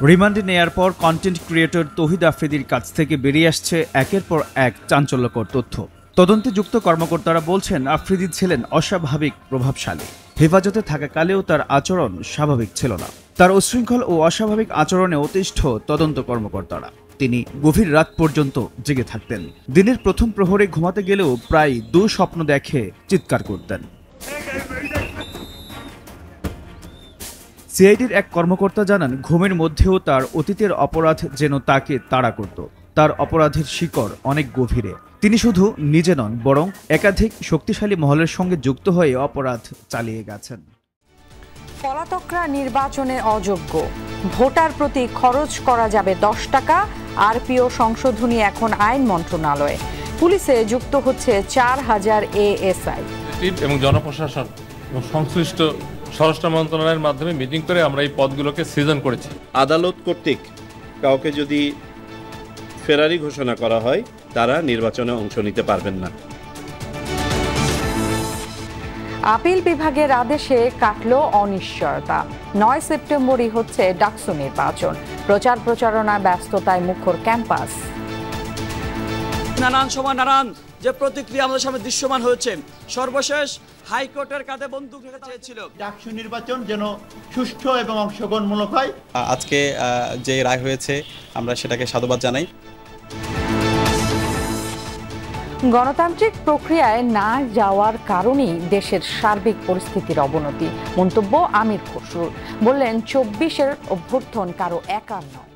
রিমান্ডে নেয়ার পর কন্টেন্ট ক্রিয়েটর তৌহিদ আফ্রিদির কাছ থেকে বেরিয়ে আসছে একের পর এক চাঞ্চল্যকর তথ্য। তদন্তে যুক্ত কর্মকর্তারা বলছেন আফ্রিদি ছিলেন অস্বাভাবিক প্রভাবশালী। হেফাজতে থাকাকালেও তার আচরণ স্বাভাবিক ছিল না। তার উচ্ছৃঙ্খল ও অস্বাভাবিক আচরণে অতিষ্ঠ তদন্ত কর্মকর্তারা। তিনি গভীর রাত পর্যন্ত জেগে থাকতেন। দিনের প্রথম প্রহরে ঘুমাতে গেলেও প্রায় দুঃস্বপ্ন দেখে চিৎকার করতেন। সিআইডির এক কর্মকর্তা জানান, ঘুমের মধ্যেও তার অতীতের অপরাধ যেন তাকে তাড়া করত। তার অপরাধের শিকড় অনেক গভীরে। তিনি শুধু নিজে নন, বরং একাধিক শক্তিশালী মহলের সঙ্গে যুক্ত হয়ে অপরাধ চালিয়ে গেছেন। পলাতকরা নির্বাচনে অযোগ্য, ভোটার প্রতি খরচ করা যাবে 10 টাকা। আরপিও সংশোধনী এখন আইন মন্ত্রণালয়ে। পুলিশে যুক্ত হচ্ছে 4000 এএসআই এবং জনপ্রশাসন এবং সংশ্লিষ্ট স্বরাষ্ট্র মন্ত্রণালয়ের মাধ্যমে মিটিং করে আমরা এই পদগুলোকে সৃজন করেছি। আদালত কর্তৃক কাউকে যদি ফেরারি ঘোষণা করা হয়, তারা নির্বাচনে অংশ নিতে পারবেন না। আপিল বিভাগের আদেশে কাটলো অনিশ্চয়তা। 9 সেপ্টেম্বরই হচ্ছে ডাকসু নির্বাচন। প্রচার প্রচারণা ব্যস্ততায় মুখর ক্যাম্পাস। নানান যে প্রতিক্রিয়া আমাদের সামনে দৃশ্যমান হয়েছে। সর্বশেষ হাইকোর্টের কাঁধে বন্দুক রেখে চেয়েছিল ডাকসু নির্বাচন যেন সুষ্ঠু এবং অংশগ্রহণমূলক হয়। আজকে যে রায় হয়েছে আমরা সেটাকে সাধুবাদ জানাই। গণতান্ত্রিক প্রক্রিয়ায় না যাওয়ার কারণেই দেশের সার্বিক পরিস্থিতির অবনতি। মন্তব্য আমির খসরুর। বললেন, 24-এর অভ্যুত্থান কারো একার নয়।